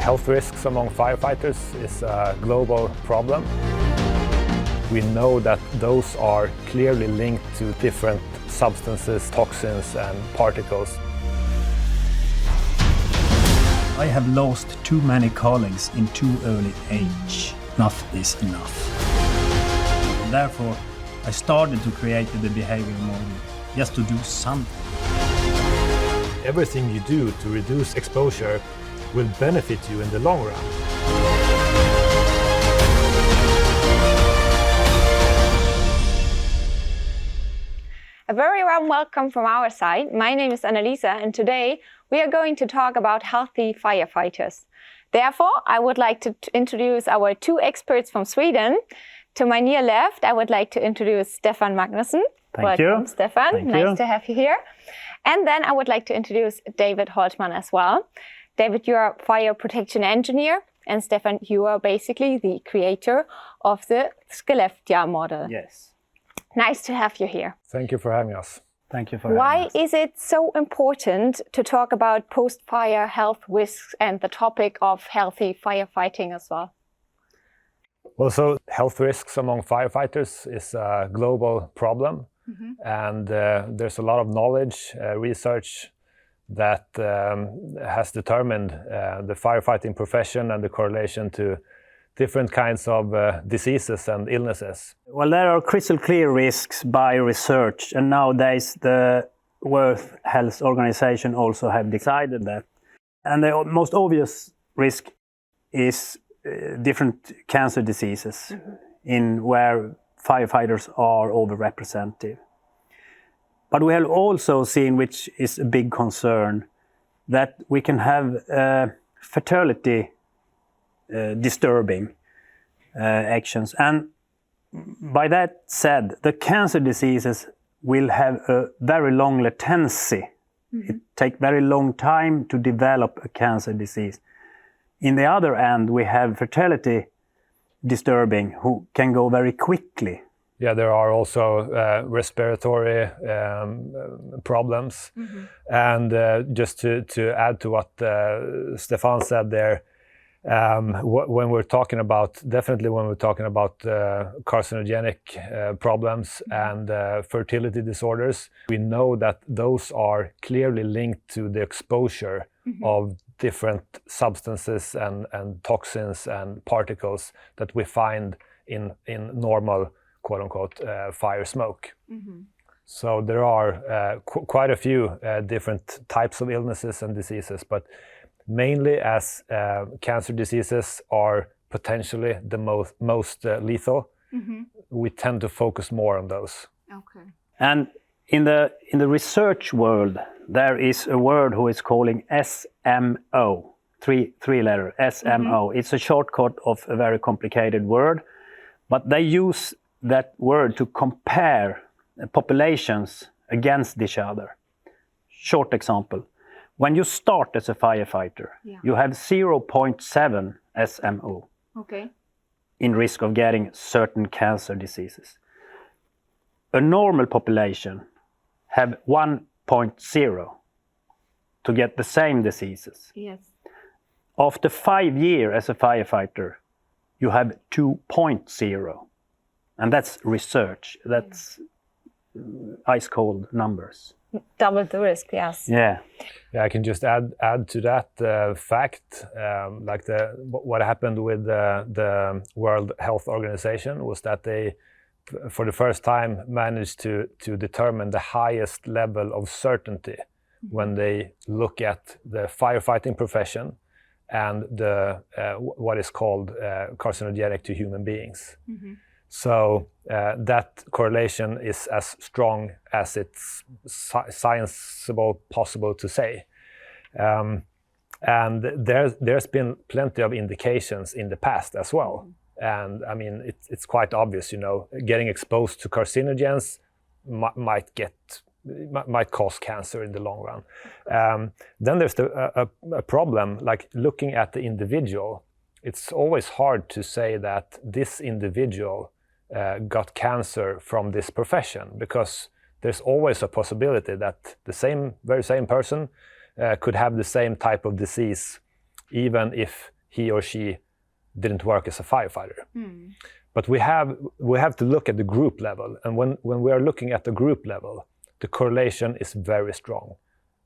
Health risks among firefighters is a global problem. We know that those are clearly linked to different substances, toxins and particles. I have lost too many colleagues in too early age. Enough is enough. Therefore, I started to create the behavior model just to do something. Everything you do to reduce exposure will benefit you in the long run. A very warm welcome from our side. My name is Annalisa and today we are going to talk about healthy firefighters. Therefore, I would like to introduce our two experts from Sweden. To my near left, I would like to introduce Stefan Magnusson. Welcome, Stefan. Nice to have you here. And then I would like to introduce David Holtman as well. David, you are a fire protection engineer, and Stefan, you are basically the creator of the Sicurezza model. Yes. Nice to have you here. Thank you for having us. Thank you for having us. Why is it so important to talk about post-fire health risks and the topic of healthy firefighting as well? Well, so health risks among firefighters is a global problem. And there's a lot of knowledge, research that has determined the firefighting profession and the correlation to different kinds of diseases and illnesses. Well, there are crystal clear risks by research, and nowadays the World Health Organization also have decided that. And the most obvious risk is different cancer diseases in where firefighters are overrepresented. But we have also seen, which is a big concern, that we can have fertility disturbing actions. And by that said, the cancer diseases will have a very long latency. It takes very long time to develop a cancer disease. In the other end, we have fertility disturbing who can go very quickly. Yeah, there are also respiratory problems. And just to add to what Stefan said there, when we're talking about, definitely when we're talking about carcinogenic problems and fertility disorders, we know that those are clearly linked to the exposure of different substances and toxins and particles that we find in normal, quote-unquote, fire smoke. So there are quite a few different types of illnesses and diseases, but mainly as cancer diseases are potentially the most lethal, we tend to focus more on those. Okay. And in the research world, there is a word who is calling SMO, three letter SMO. It's a shortcut of a very complicated word, but they use that word to compare populations against each other. Short example. When you start as a firefighter, you have 0.7 SMO in risk of getting certain cancer diseases. A normal population have 1.0 to get the same diseases. Yes. After 5 years as a firefighter, you have 2.0. And that's research. That's ice cold numbers. Double the risk, yes. Yeah. Yeah, I can just add to that fact, like what happened with the World Health Organization was that they, for the first time, managed to determine the highest level of certainty when they look at the firefighting profession and the what is called carcinogenic to human beings. So that correlation is as strong as it's scienceable possible to say. And there's been plenty of indications in the past as well. And I mean, it's quite obvious, you know, getting exposed to carcinogens might cause cancer in the long run. Then there's a problem, like looking at the individual. It's always hard to say that this individual got cancer from this profession, because there's always a possibility that the very same person could have the same type of disease, even if he or she didn't work as a firefighter. But we have to look at the group level, and when we are looking at the group level, the correlation is very strong,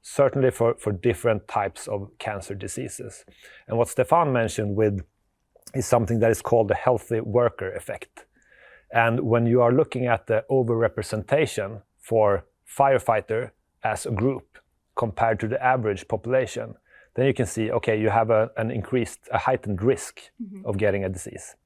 certainly for different types of cancer diseases. And what Stefan mentioned is something that is called the healthy worker effect. And when you are looking at the overrepresentation for firefighter as a group compared to the average population, then you can see, okay, you have a heightened risk of getting a disease.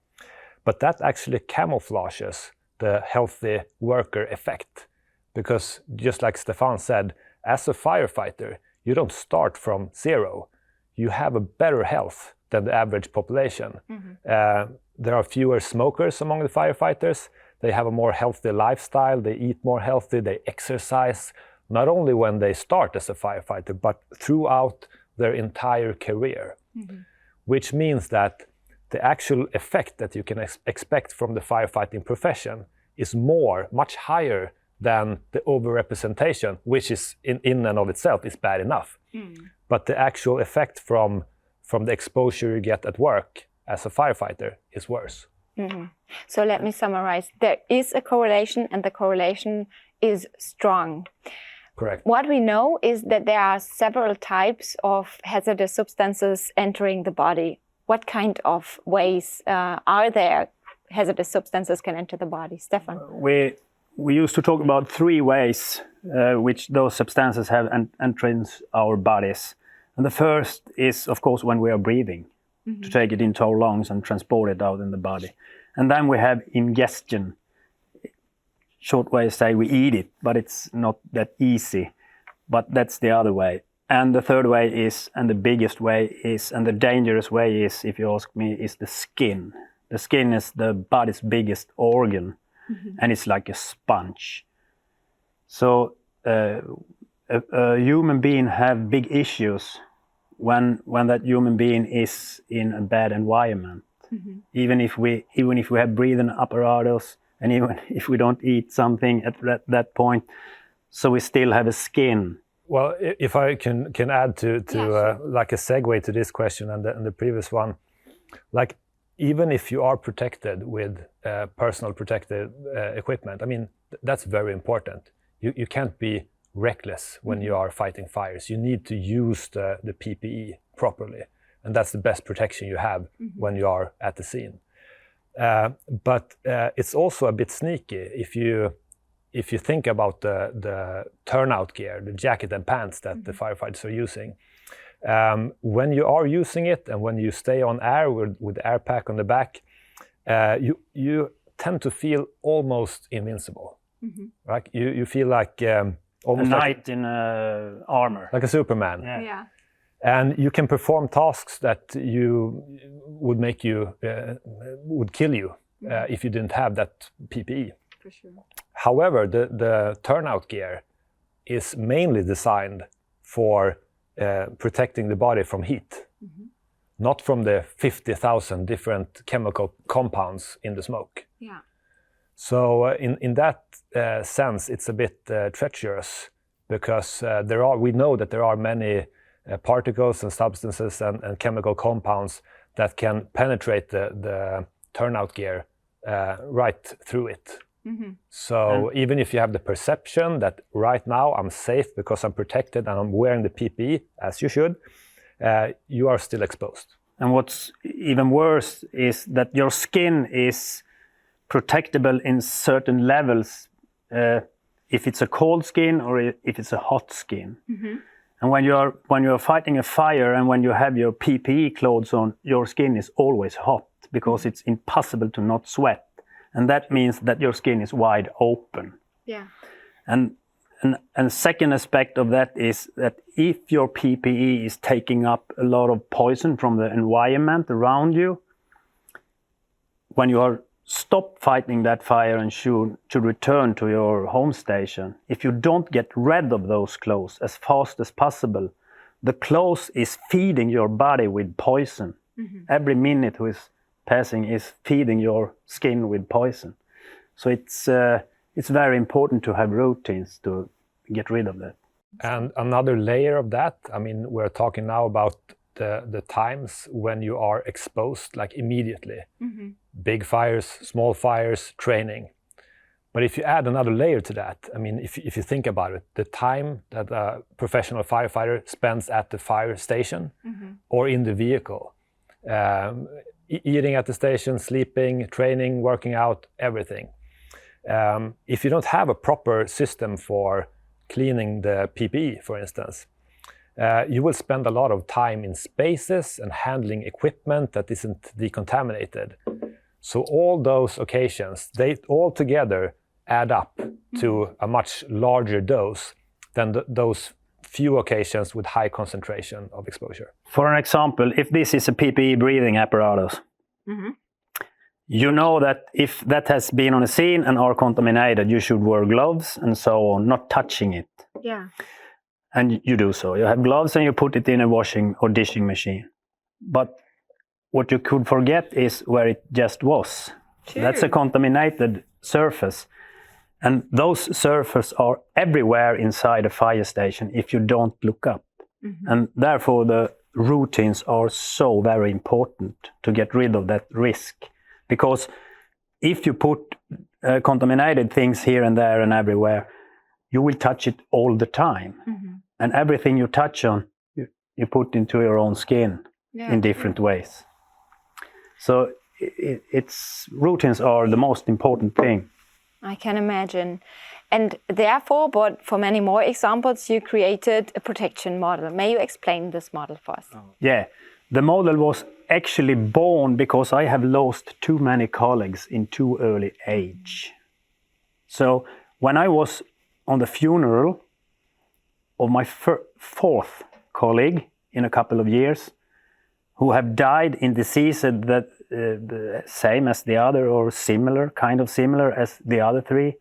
But that actually camouflages the healthy worker effect, because just like Stefan said, as a firefighter, you don't start from zero. You have a better health than the average population. There are fewer smokers among the firefighters. They have a more healthy lifestyle. They eat more healthy. They exercise, not only when they start as a firefighter, but throughout their entire career, which means that the actual effect that you can expect from the firefighting profession is much higher than the overrepresentation, which is in and of itself is bad enough. But the actual effect from the exposure you get at work as a firefighter is worse. So let me summarize. There is a correlation, and the correlation is strong. Correct. What we know is that there are several types of hazardous substances entering the body. What kind of ways are there hazardous substances can enter the body? Stefan? We used to talk about 3 ways which those substances have entrance our bodies. And the first is, of course, when we are breathing, to take it into our lungs and transport it out in the body. And then we have ingestion. Short way to say we eat it, but it's not that easy. But that's the other way. And the third way is, and the biggest way is, and the dangerous way is, if you ask me, is the skin. The skin is the body's biggest organ, and it's like a sponge. So a human being have big issues when that human being is in a bad environment. Even if we have breathing apparatus, and even if we don't eat something at that point, so we still have a skin. Well, if I can add to like a segue to this question and the previous one, like even if you are protected with personal protective equipment, I mean, that's very important. You can't be reckless when you are fighting fires. You need to use the PPE properly, and that's the best protection you have when you are at the scene. But it's also a bit sneaky if you think about the turnout gear, the jacket and pants that the firefighters are using. When you are using it and when you stay on air with the air pack on the back, you tend to feel almost invincible. Right? You feel like almost a knight in armor, like a Superman. Yeah. And you can perform tasks that would kill you if you didn't have that PPE. For sure. However, the turnout gear is mainly designed for protecting the body from heat, not from the 50,000 different chemical compounds in the smoke. Yeah. So in that sense, it's a bit treacherous, because we know that there are many particles and substances and chemical compounds that can penetrate the turnout gear right through it. So even if you have the perception that right now I'm safe because I'm protected and I'm wearing the PPE, as you should, you are still exposed. And what's even worse is that your skin is protectable in certain levels, if it's a cold skin or if it's a hot skin. And when you're fighting a fire and when you have your PPE clothes on, your skin is always hot because it's impossible to not sweat. And that means that your skin is wide open. Yeah. And second aspect of that is that if your PPE is taking up a lot of poison from the environment around you, when you are stop fighting that fire and should return to your home station, if you don't get rid of those clothes as fast as possible, the clothes is feeding your body with poison. Every minute who is passing is feeding your skin with poison. So it's very important to have routines to get rid of that. And another layer of that, I mean, we're talking now about the times when you are exposed, like immediately. Big fires, small fires, training. But if you add another layer to that, I mean, if you think about it, the time that a professional firefighter spends at the fire station or in the vehicle, eating at the station, sleeping, training, working out, everything. If you don't have a proper system for cleaning the PPE, for instance, you will spend a lot of time in spaces and handling equipment that isn't decontaminated. So all those occasions, they all together add up to a much larger dose than those few occasions with high concentration of exposure. For an example, if this is a PPE breathing apparatus, you know that if that has been on a scene and are contaminated, you should wear gloves and so on, not touching it. Yeah. And you do so. You have gloves and you put it in a washing or dishing machine. But what you could forget is where it just was. True. That's a contaminated surface. And those surfaces are everywhere inside a fire station if you don't look up. And therefore the routines are so very important to get rid of that risk. Because if you put contaminated things here and there and everywhere, you will touch it all the time. And everything you touch on, you put into your own skin in different ways. So routines are the most important thing. I can imagine. And therefore, but for many more examples, you created a protection model. May you explain this model for us? Yeah, the model was actually born because I have lost too many colleagues in too early age. So when I was on the funeral of my fourth colleague in a couple of years, who have died in diseases that the same as the other or similar, kind of similar as the other three,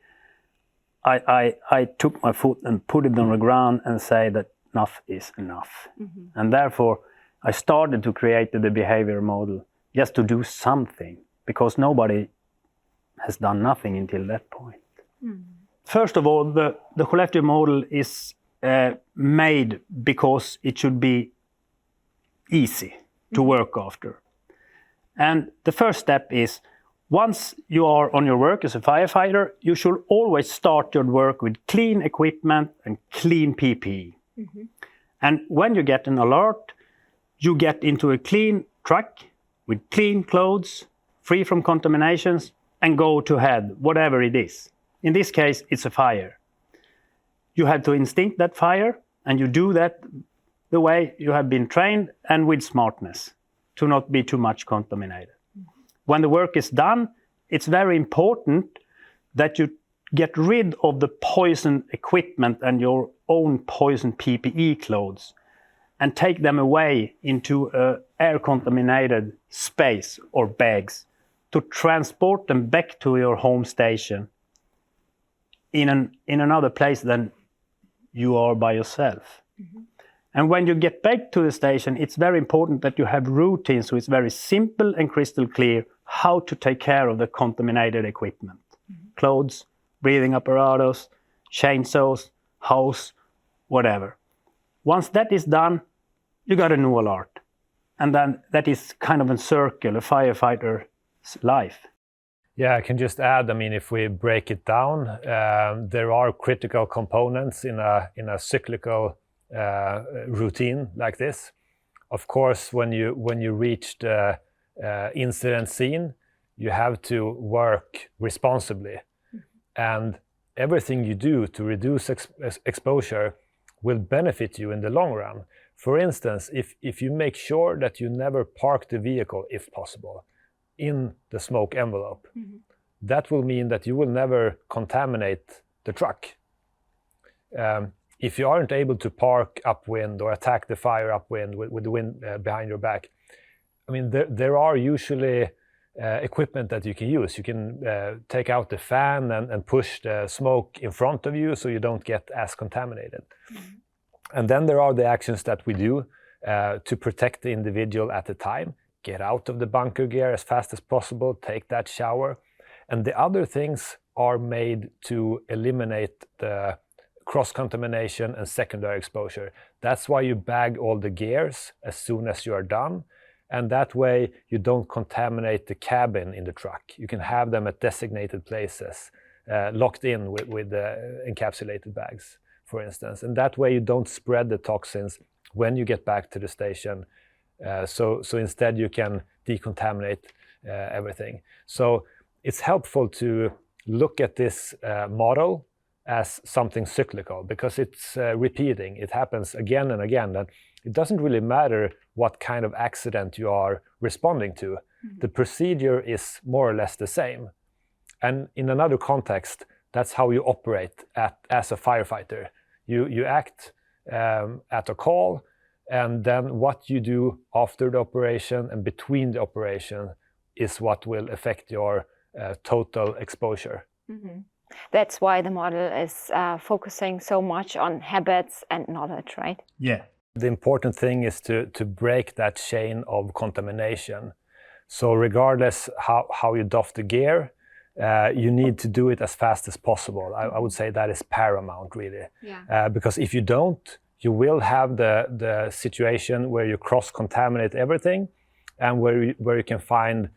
I took my foot and put it on the ground and say that enough is enough. And therefore, I started to create the behavior model just to do something, because nobody has done nothing until that point. First of all, the collective model is made because it should be easy to work after. And the first step is, once you are on your work as a firefighter, you should always start your work with clean equipment and clean PPE. And when you get an alert, you get into a clean truck with clean clothes, free from contaminations, and go to head, whatever it is. In this case, it's a fire. You have to instinct that fire, and you do that the way you have been trained and with smartness to not be too much contaminated. When the work is done, it's very important that you get rid of the poison equipment and your own poison PPE clothes and take them away into an air-contaminated space or bags to transport them back to your home station in another place than you are by yourself. And when you get back to the station, it's very important that you have routines, so it's very simple and crystal clear how to take care of the contaminated equipment. Clothes, breathing apparatus, chainsaws, hose, whatever. Once that is done, you got a new alert. And then that is kind of a circle, a firefighter's life. Yeah, I can just add, I mean, if we break it down, there are critical components in a cyclical routine like this. Of course, when you reach the incident scene, you have to work responsibly, and everything you do to reduce exposure will benefit you in the long run. For instance, if you make sure that you never park the vehicle, if possible, in the smoke envelope, that will mean that you will never contaminate the truck. If you aren't able to park upwind or attack the fire upwind with the wind behind your back, I mean, there are usually equipment that you can use. You can take out the fan and push the smoke in front of you so you don't get as contaminated. And then there are the actions that we do to protect the individual at the time. Get out of the bunker gear as fast as possible, take that shower. And the other things are made to eliminate the cross-contamination and secondary exposure. That's why you bag all the gears as soon as you are done. And that way you don't contaminate the cabin in the truck. You can have them at designated places, locked in with encapsulated bags, for instance. And that way you don't spread the toxins when you get back to the station. So instead you can decontaminate everything. So it's helpful to look at this model as something cyclical, because it's repeating. It happens again and again. And it doesn't really matter what kind of accident you are responding to. Mm-hmm. The procedure is more or less the same. And in another context, that's how you operate as a firefighter. You act at a call, and then what you do after the operation and between the operation is what will affect your total exposure. Mm-hmm. That's why the model is focusing so much on habits and knowledge, right? Yeah. The important thing is to break that chain of contamination. So regardless how you doff the gear, you need to do it as fast as possible. I would say that is paramount, really. Yeah. Because if you don't, you will have the situation where you cross-contaminate everything, and where you can find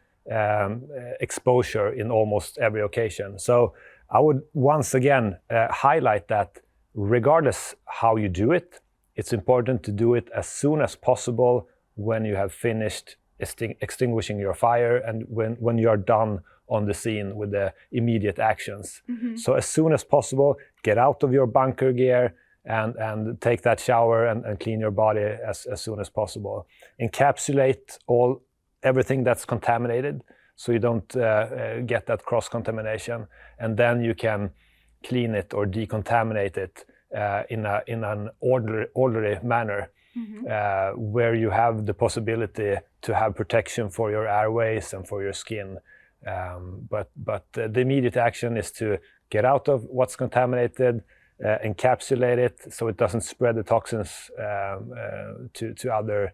exposure in almost every occasion. So I would once again highlight that regardless how you do it, it's important to do it as soon as possible when you have finished extinguishing your fire and when you are done on the scene with the immediate actions. Mm-hmm. So as soon as possible, get out of your bunker gear and take that shower and clean your body as soon as possible. Encapsulate everything that's contaminated so you don't get that cross-contamination, and then you can clean it or decontaminate it in an orderly manner. Mm-hmm. Where you have the possibility to have protection for your airways and for your skin. But the immediate action is to get out of what's contaminated, encapsulate it so it doesn't spread the toxins to other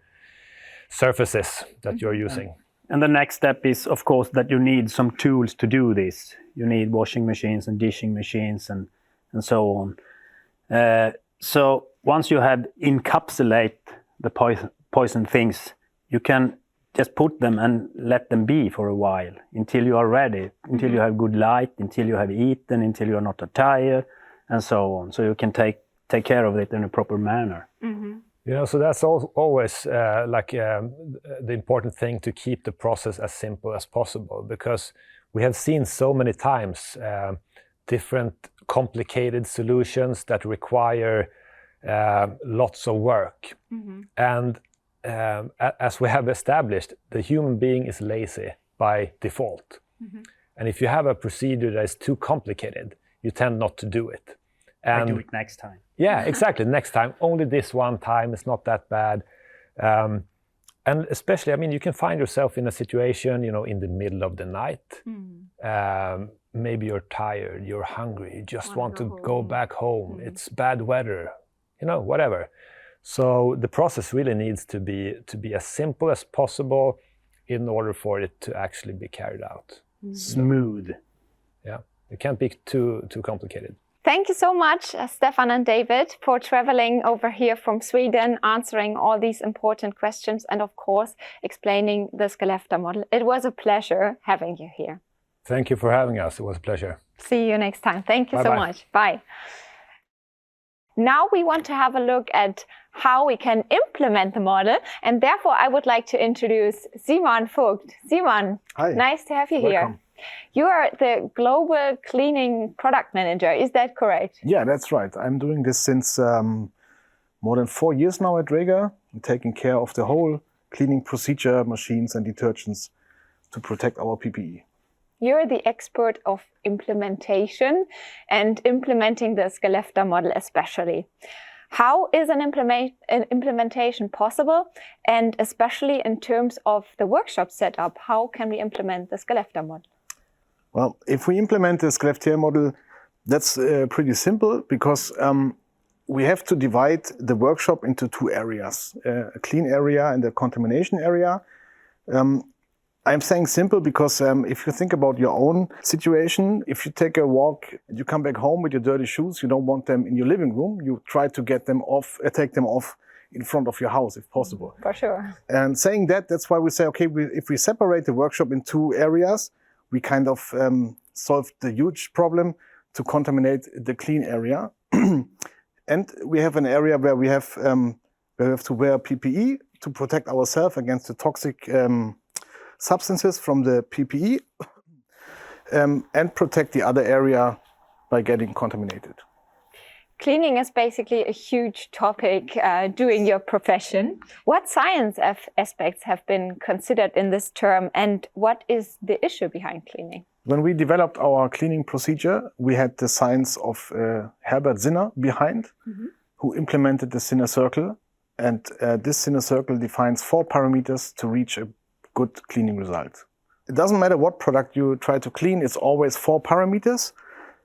surfaces that you're using. And the next step is, of course, that you need some tools to do this. You need washing machines and dishing machines and so on. So once you have encapsulate the poison things, you can just put them and let them be for a while until you are ready, until you have good light, until you have eaten, until you are not tired, and so on. So you can take care of it in a proper manner. Mm-hmm. You know, so that's always the important thing, to keep the process as simple as possible, because we have seen so many times different complicated solutions that require lots of work. Mm-hmm. And as we have established, the human being is lazy by default. Mm-hmm. And if you have a procedure that is too complicated, you tend not to do it. And I do it next time. Yeah, exactly. Next time. Only this one time. It's not that bad. And especially, I mean, you can find yourself in a situation, in the middle of the night. Mm. Maybe you're tired, you're hungry, you just want to go back home. Mm. It's bad weather, whatever. So the process really needs to be as simple as possible in order for it to actually be carried out. Mm. Smooth. Yeah, it can't be too complicated. Thank you so much, Stefan and David, for traveling over here from Sweden, answering all these important questions, and of course, explaining the Skellefteå model. It was a pleasure having you here. Thank you for having us. It was a pleasure. See you next time. Thank you Bye-bye. So much. Bye. Now we want to have a look at how we can implement the model, and therefore I would like to introduce Simon Vogt. Simon, hi. Nice to have you Welcome. Here. You are the Global Cleaning Product Manager, is that correct? Yeah, that's right. I'm doing this since more than 4 years now at Dräger. I'm taking care of the whole cleaning procedure, machines and detergents to protect our PPE. You're the expert of implementation and implementing the Skellefteå model especially. How is an implementation possible? And especially in terms of the workshop setup, how can we implement the Skellefteå model? Well, if we implement the Skellefteå model, that's pretty simple, because we have to divide the workshop into 2 areas, a clean area and a contamination area. I'm saying simple because if you think about your own situation, if you take a walk and you come back home with your dirty shoes, you don't want them in your living room. You try to get them off, take them off in front of your house if possible. For sure. And saying that, that's why we say, okay, if we separate the workshop in 2 areas, we kind of solve the huge problem to contaminate the clean area. And we have an area where we have to wear PPE to protect ourselves against the toxic substances from the PPE and protect the other area by getting contaminated. Cleaning is basically a huge topic doing your profession. What science aspects have been considered in this term, and what is the issue behind cleaning? When we developed our cleaning procedure, we had the science of Herbert Sinner behind, who implemented the Sinner Circle. And this Sinner Circle defines 4 parameters to reach a good cleaning result. It doesn't matter what product you try to clean, it's always 4 parameters,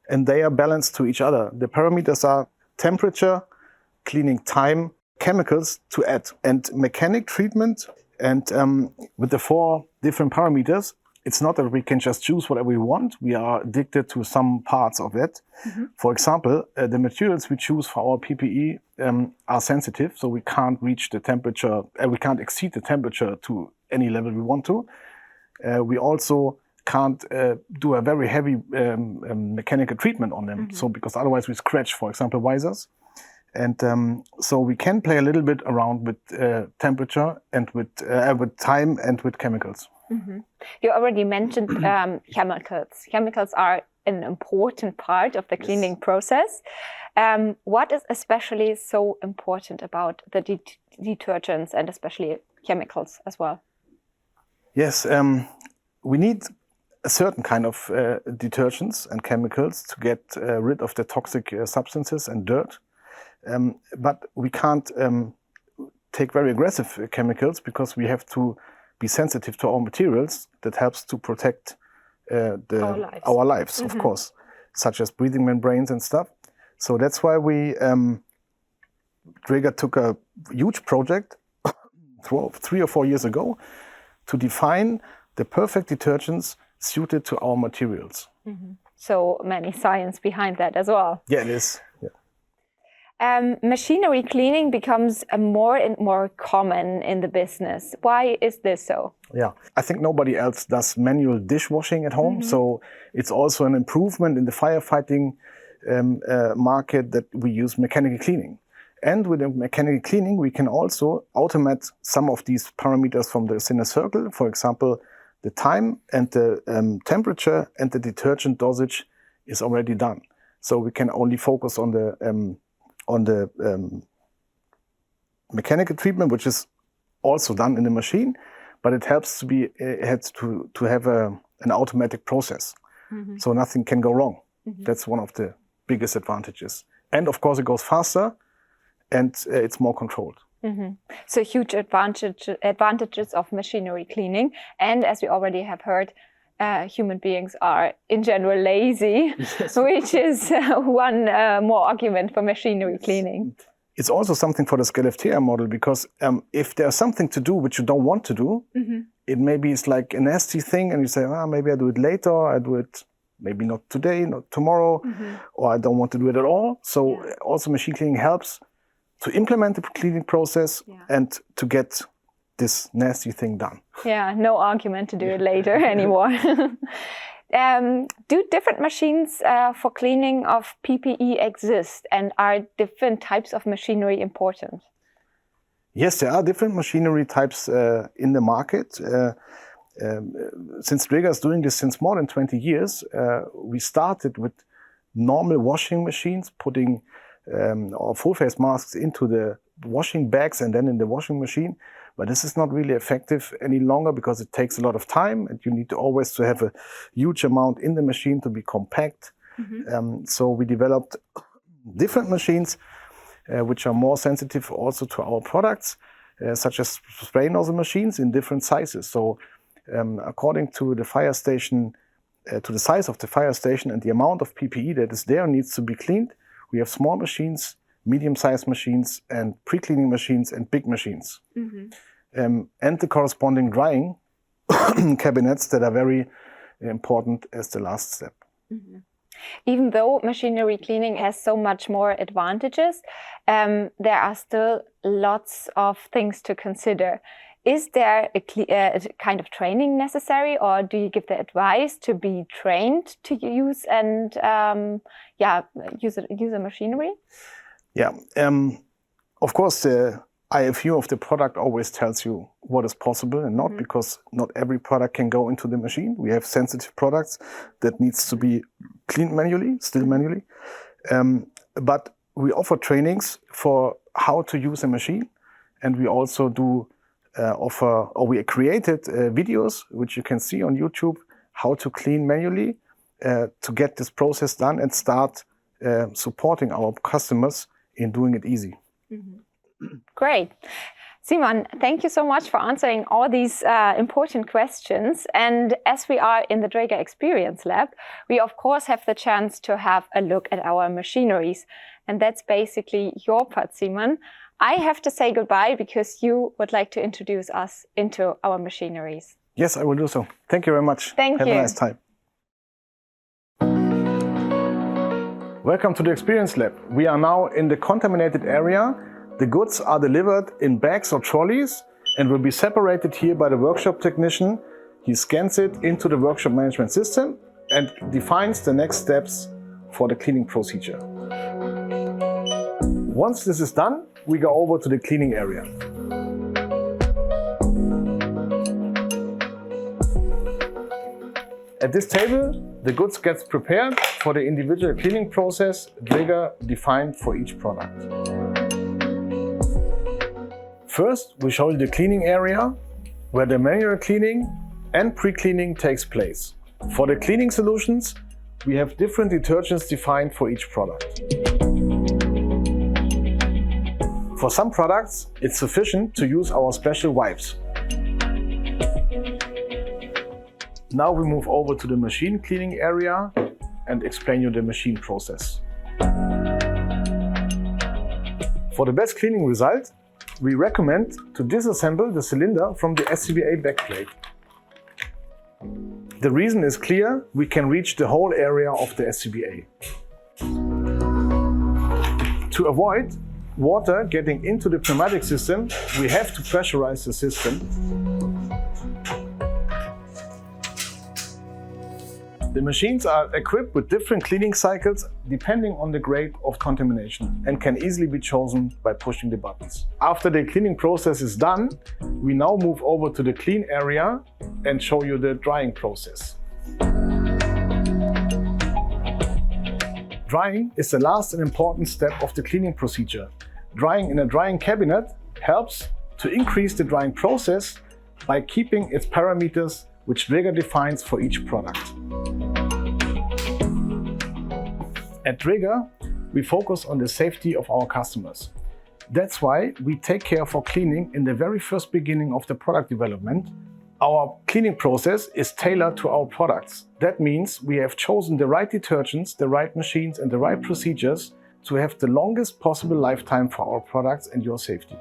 and they are balanced to each other. The parameters are temperature, cleaning time, chemicals to add, and mechanic treatment. And with the 4 different parameters, it's not that we can just choose whatever we want. We are addicted to some parts of it. For example, the materials we choose for our PPE are sensitive, so we can't reach the temperature, we can't exceed the temperature to any level we want to. We also can't do a very heavy mechanical treatment on them, so because otherwise we scratch, for example, visors. And so we can play a little bit around with temperature and with time and with chemicals. You already mentioned chemicals. Chemicals are an important part of the cleaning process. What is especially so important about the detergents and especially chemicals as well? Yes, we need a certain kind of detergents and chemicals to get rid of the toxic substances and dirt. But we can't take very aggressive chemicals because we have to be sensitive to our materials. That helps to protect our lives, of course, such as breathing membranes and stuff. So that's why we, Dräger took a huge project 3 or 4 years ago to define the perfect detergents suited to our materials. So many science behind that as well. Yeah, it is. Machinery cleaning becomes more and more common in the business. Why is this so? Yeah, I think nobody else does manual dishwashing at home, so it's also an improvement in the firefighting market that we use mechanical cleaning. And with the mechanical cleaning, we can also automate some of these parameters from the Sinner Circle. For example, the time and the temperature and the detergent dosage is already done. So we can only focus on the mechanical treatment, which is also done in the machine, but it helps to have an automatic process, so nothing can go wrong. That's one of the biggest advantages. And of course, it goes faster, and it's more controlled. So huge advantages of machinery cleaning, and as we already have heard, human beings are in general lazy, which is one more argument for machinery cleaning. It's also something for the Skellefteå model, because if there's something to do which you don't want to do, it maybe it's like a nasty thing, and you say, maybe I do it later, I do it maybe not today, not tomorrow, or I don't want to do it at all. So also machine cleaning helps to implement the cleaning process and to get this nasty thing done. Yeah, no argument to do it later anymore. Do different machines for cleaning of PPE exist, and are different types of machinery important? Yes, there are different machinery types in the market. Since Dräger is doing this since more than 20 years, we started with normal washing machines, putting our full-face masks into the washing bags and then in the washing machine. But this is not really effective any longer because it takes a lot of time, and you need to always have a huge amount in the machine to be compact. So we developed different machines which are more sensitive also to our products, such as spray nozzle machines in different sizes. So according to the fire station, to the size of the fire station and the amount of PPE that is there needs to be cleaned, we have small machines, medium-sized machines, and pre-cleaning machines and big machines. And the corresponding drying cabinets that are very important as the last step. Mm-hmm. Even though machinery cleaning has so much more advantages, there are still lots of things to consider. Is there a kind of training necessary, or do you give the advice to be trained to use and use a machinery? Yeah, of course, the IFU of the product always tells you what is possible and not, because not every product can go into the machine. We have sensitive products that needs to be cleaned manually, still manually. But we offer trainings for how to use a machine, and we also do we created videos which you can see on YouTube, how to clean manually to get this process done and start supporting our customers in doing it easy. Mm-hmm. Great. Simon, thank you so much for answering all these important questions. And as we are in the Dräger Experience Lab, we of course have the chance to have a look at our machineries. And that's basically your part, Simon. I have to say goodbye because you would like to introduce us into our machineries. Yes, I will do so. Thank you very much. Thank you. Have a nice time. Welcome to the Experience Lab. We are now in the contaminated area. The goods are delivered in bags or trolleys and will be separated here by the workshop technician. He scans it into the workshop management system and defines the next steps for the cleaning procedure. Once this is done, we go over to the cleaning area. At this table, the goods gets prepared for the individual cleaning process Dräger defined for each product. First, we show you the cleaning area where the manual cleaning and pre-cleaning takes place. For the cleaning solutions, we have different detergents defined for each product. For some products, it's sufficient to use our special wipes. Now we move over to the machine cleaning area and explain you the machine process. For the best cleaning result, we recommend to disassemble the cylinder from the SCBA backplate. The reason is clear: we can reach the whole area of the SCBA. To avoid water getting into the pneumatic system, we have to pressurize the system. The machines are equipped with different cleaning cycles depending on the grade of contamination and can easily be chosen by pushing the buttons. After the cleaning process is done, we now move over to the clean area and show you the drying process. Drying is the last and important step of the cleaning procedure. Drying in a drying cabinet helps to increase the drying process by keeping its parameters which Dräger defines for each product. At Dräger, we focus on the safety of our customers. That's why we take care for cleaning in the very first beginning of the product development. Our cleaning process is tailored to our products. That means we have chosen the right detergents, the right machines and the right procedures to have the longest possible lifetime for our products and your safety.